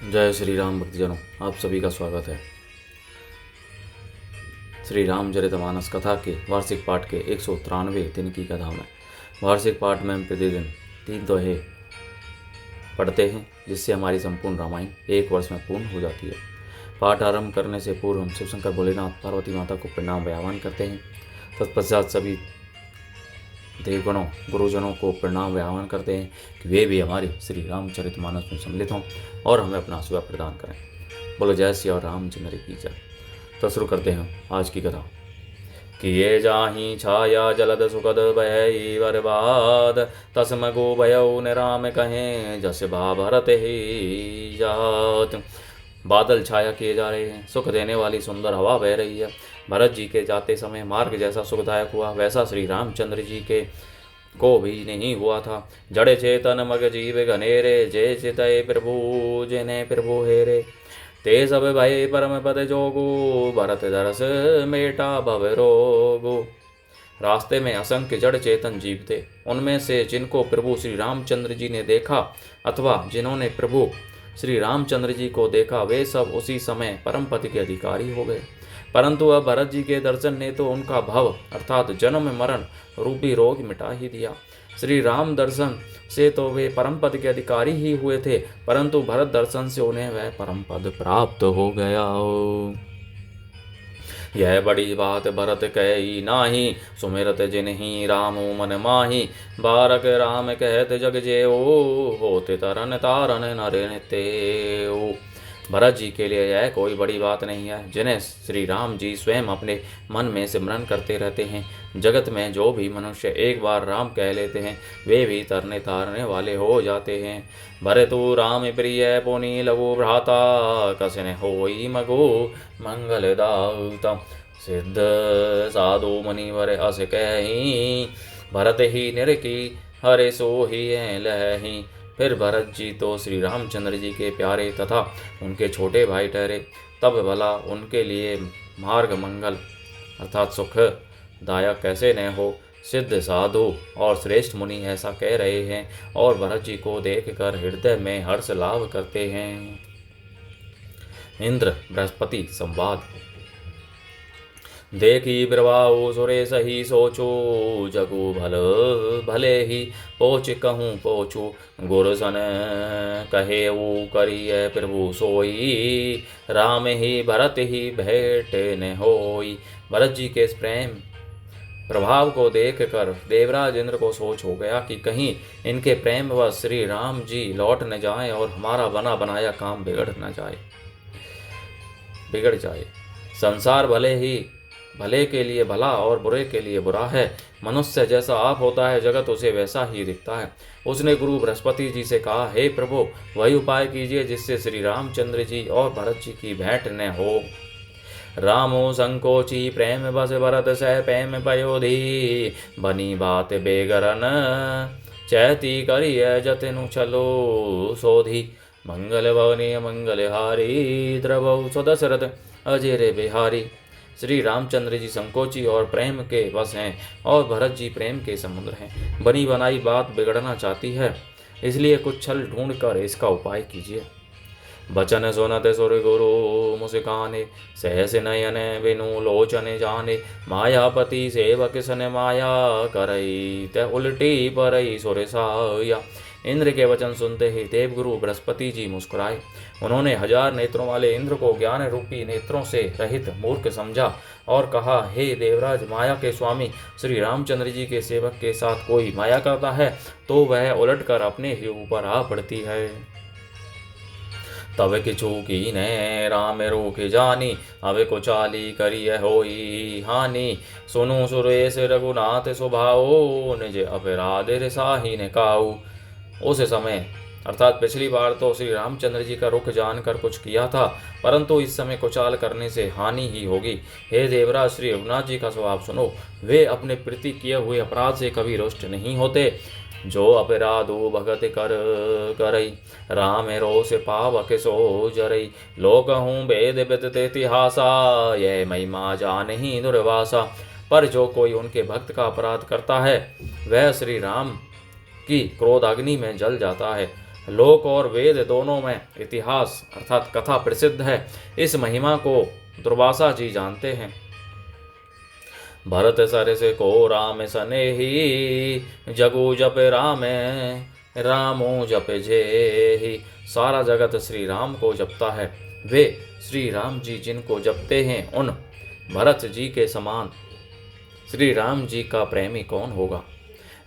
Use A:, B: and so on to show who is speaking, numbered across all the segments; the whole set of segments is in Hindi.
A: जय श्री राम भक्तजनों, आप सभी का स्वागत है। श्री रामचरितमानस कथा के वार्षिक पाठ के 193वें दिन की कथा में वार्षिक पाठ में हम प्रतिदिन 3 दोहे पढ़ते हैं, जिससे हमारी संपूर्ण रामायण 1 वर्ष में पूर्ण हो जाती है। पाठ आरंभ करने से पूर्व हम शिवशंकर भोलेनाथ पार्वती माता को प्रणाम व्याहवान करते हैं। तत्पश्चात सभी देवगणों गुरुजनों को प्रणाम व्याहवान करते हैं कि वे भी हमारे श्री रामचरितमानस में सम्मिलित हों और हमें अपना आशीर्वाद प्रदान करें। बोलो जय श्री और रामचंद्र की जय। तो शुरू करते हैं आज की कथा। कि ये जाहि छाया जलद सुखद भय बर्बाद तस्म गो भयउ निराम कहें जस भा भरत ही जात। बादल छाया किए जा रहे हैं, सुख देने वाली सुंदर हवा बह रही है। भरत जी के जाते समय मार्ग जैसा सुखदायक हुआ, वैसा श्री रामचंद्र जी के को भी नहीं हुआ था। जड़े चेतन मग जीव घनेरे जय चितय प्रभु जिन्हें प्रभु हेरे। ते सब भय परम पद जोगो भरत दरस मेटा भव रोगो। रास्ते में असंख्य जड़ चेतन जीव थे। उनमें से जिनको प्रभु श्री रामचंद्र जी ने देखा अथवा जिन्होंने प्रभु श्री रामचंद्र जी को देखा, वे सब उसी समय परम पद के अधिकारी हो गए। परंतु अब भरत जी के दर्शन ने तो उनका भव अर्थात जन्म मरण रूपी रोग मिटा ही दिया। श्री राम दर्शन से तो वे परम पद के अधिकारी ही हुए थे, परंतु भरत दर्शन से उन्हें वह परम पद प्राप्त हो गया। यह बड़ी बात भरत कही नाही, सुमिरत जिन्हि रामो मन माही। बारक राम कहत जग जेओ, होते तरन तारन नरेन तेओ। भरत जी के लिए यह कोई बड़ी बात नहीं है, जिन्हें श्री राम जी स्वयं अपने मन में सिमरन करते रहते हैं। जगत में जो भी मनुष्य एक बार राम कह लेते हैं, वे भी तरने तारने वाले हो जाते हैं। भरतु राम प्रिय पुनि लघु भ्राता, कसन होई मगो मंगल दाता। सिद्ध साधु मुनिवर अस कही, भरत ही निरकी हरे सो ही लही। फिर भरत जी तो श्री रामचंद्र जी के प्यारे तथा उनके छोटे भाई ठहरे, तब भला उनके लिए मार्ग मंगल अर्थात सुख दायक कैसे न हो। सिद्ध साधु और श्रेष्ठ मुनि ऐसा कह रहे हैं और भरत जी को देखकर हृदय में हर्ष लाभ करते हैं। इंद्र बृहस्पति संवाद। देखी प्रभाओ सुरेश ही सोचो, जगो भल भले ही पोच कहूँ पोचो। गुरसन कहे वो करिय प्रभु सोई, राम ही भरत ही भेंट न होई। भरत जी के इस प्रेम प्रभाव को देखकर देवराज इंद्र को सोच हो गया कि कहीं इनके प्रेम व श्री राम जी लौट न जाए और हमारा बना बनाया काम बिगड़ जाए। संसार भले के लिए भला और बुरे के लिए बुरा है। मनुष्य जैसा आप होता है, जगत उसे वैसा ही दिखता है। उसने गुरु बृहस्पति जी से कहा, हे प्रभु, वही उपाय कीजिए जिससे श्री रामचंद्र जी और भरत जी की भेंट न हो। रामो संकोची प्रेम बस भरत सह प्रेम पयोधी, बनी बात बेगरन चैती करिय जतनु चलो सोधी। मंगल भवनी मंगलहारी, द्रवौ स्वदशरथ अजय बिहारी। श्री रामचंद्र जी संकोची और प्रेम के वश हैं और भरत जी प्रेम के समुद्र हैं। बनी बनाई बात बिगड़ना चाहती है, इसलिए कुछ छल ढूंढ कर इसका उपाय कीजिए। बचन सुनत सुर गुरु मुस्काने, सहस नयन बिनु लोचन जाने। मायापति सेवक सन माया करई, ते उल्टी परई सुर साया। इंद्र के वचन सुनते ही देवगुरु बृहस्पति जी मुस्कुराए। उन्होंने 1000 नेत्रों वाले इंद्र को ज्ञान रूपी नेत्रों से रहित मूर्ख समझा और कहा, हे देवराज, माया के स्वामी श्री रामचंद्र जी के सेवक के साथ कोई माया करता है तो वह उलटकर अपने ही ऊपर आ पड़ती है। तब किछु की ने राम रोक जानी, अब को चाली करिय होई हानि। सुनु सुरेश रघुनाथ स्वभाओ, निज अपराध साही ने काऊ। उस समय अर्थात पिछली बार तो श्री रामचंद्र जी का रुख जानकर कुछ किया था, परंतु इस समय कुचाल करने से हानि ही होगी। हे देवराज, श्री रघुनाथ जी का स्वभाव सुनो। वे अपने प्रति किए हुए अपराध से कभी रुष्ट नहीं होते। जो अपराधो भगत करई, राम रोष पावक सो जरई। लोक हूँ वेद विदित इतिहासा, यह महिमा जानहि दुर्वासा। पर जो कोई उनके भक्त का अपराध करता है, वह श्री राम की क्रोधाग्नि में जल जाता है। लोक और वेद दोनों में इतिहास अर्थात कथा प्रसिद्ध है। इस महिमा को दुर्वासा जी जानते हैं। भरत सरस को राम सनेही, जगु जप रामे रामो जप जेहि। सारा जगत श्री राम को जपता है। वे श्री राम जी जिनको जपते हैं, उन भरत जी के समान श्री राम जी का प्रेमी कौन होगा।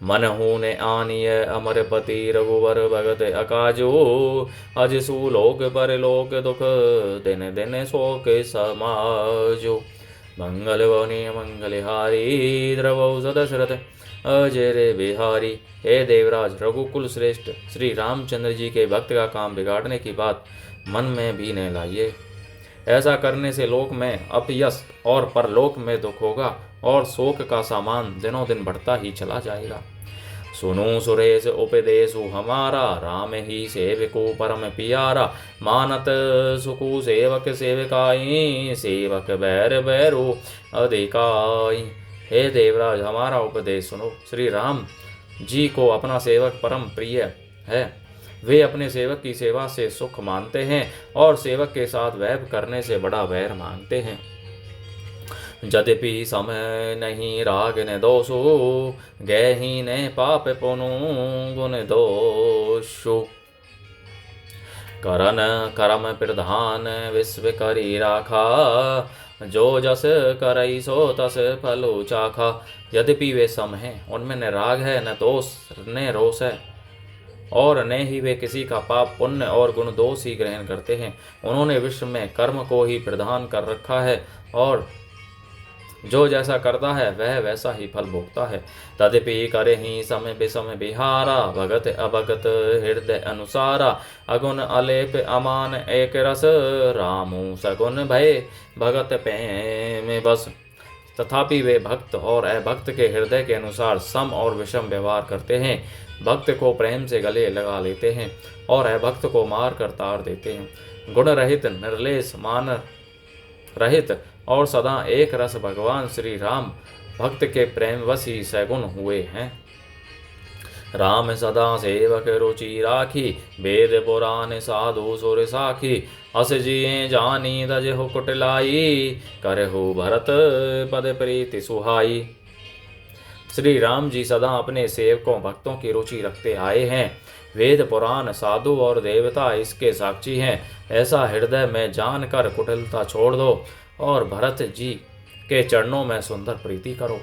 A: मनहु ने आनिय अमरपति रघुवर भगत अकाजो, अज सुलोक परलोक दुख दिन दिन शोक समाजो। मंगल वने मंगलहारी, द्रवौ सदशरथ अजय रे बिहारी। हे देवराज, रघुकुल श्रेष्ठ श्री रामचंद्र जी के भक्त का काम बिगाड़ने की बात मन में भी न लाइए। ऐसा करने से लोक में अपयश और परलोक में दुख होगा और शोक का सामान दिनों दिन बढ़ता ही चला जाएगा। सुनो सुरेश उपदेशु हमारा, राम ही सेवको परम पियारा। मानत सुकु सेवक सेवकाई, सेवक बैर बैरो अधिकाई। हे देवराज, हमारा उपदेश सुनो। श्री राम जी को अपना सेवक परम प्रिय है। वे अपने सेवक की सेवा से सुख मानते हैं और सेवक के साथ वैर करने से बड़ा वैर मानते हैं। यद्यपि समय नहीं राग ने दोषो, गही ने पाप पुनु गुण दोषो। करन करम प्रधान विश्व करी राखा, जो जस करई सो तस फलो चाखा। यद्यपि वे सम हैं, उनमें न राग है न दोष न रोष है, और न ही वे किसी का पाप पुण्य और गुण दोष ही ग्रहण करते हैं। उन्होंने विश्व में कर्म को ही प्रधान कर रखा है, और जो जैसा करता है वह वैसा ही फल भोगता है। तदपि करे ही समय विषम बिहारा, भगत अभगत हृदय अनुसारा। अगुण अलेप अमान एक रस, रामु सगुण भय भगत प्रेम बस। तथापि वे भक्त और अभक्त के हृदय के अनुसार सम और विषम व्यवहार करते हैं। भक्त को प्रेम से गले लगा लेते हैं और अभक्त को मार कर ताड़ देते हैं। गुण रहित निर्लेस मान रहित और सदा एक रस भगवान श्री राम भक्त के प्रेमवश ही सगुण हुए हैं। राम सदा सेवक रुचि राखी, वेद पुराण साधु सुर साखी। अस जिये जानी तजहु कुटिलाई, करहु भरत पद प्रीति सुहाई। श्री राम जी सदा अपने सेवकों भक्तों की रुचि रखते आए हैं। वेद पुराण साधु और देवता इसके साक्षी हैं। ऐसा हृदय में जानकर कुटिलता छोड़ दो और भरत जी के चरणों में सुंदर प्रीति करो।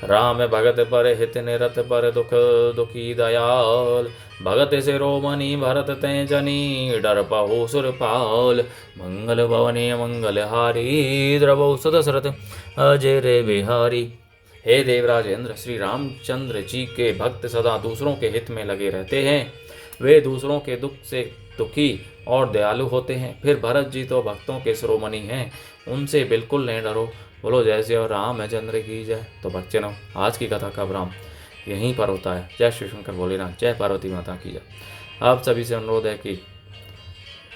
A: राम भगत पर हित निरत पर दुख दुखी दयाल, भगत से रोमनी भरत तै जनी, डर पहु सुरपाल। मंगल भवने मंगलहारी, द्रवौ सदशरथ अजय रे बिहारी। हे देवराज इंद्र, श्री रामचंद्र जी के भक्त सदा दूसरों के हित में लगे रहते हैं। वे दूसरों के दुख से दुखी और दयालु होते हैं। फिर भरत जी तो भक्तों के शिरोमणि हैं, उनसे बिल्कुल नहीं डरो। बोलो जय श्री रामचंद्र की जय। तो भक्तजनों, आज की कथा का विराम यहीं पर होता है। जय श्री शंकर भोलेनाथ, जय पार्वती माता की जय। आप सभी से अनुरोध है कि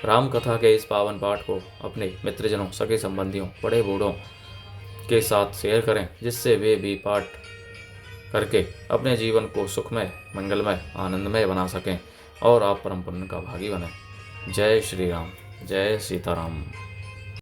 A: राम कथा के इस पावन पाठ को अपने मित्रजनों, सगे संबंधियों, बड़े बूढ़ों के साथ शेयर करें, जिससे वे भी पाठ करके अपने जीवन को सुखमय, मंगलमय, आनंदमय बना सकें और आप परम पुण्य का भागी बने। जय श्री राम, जय सीताराम।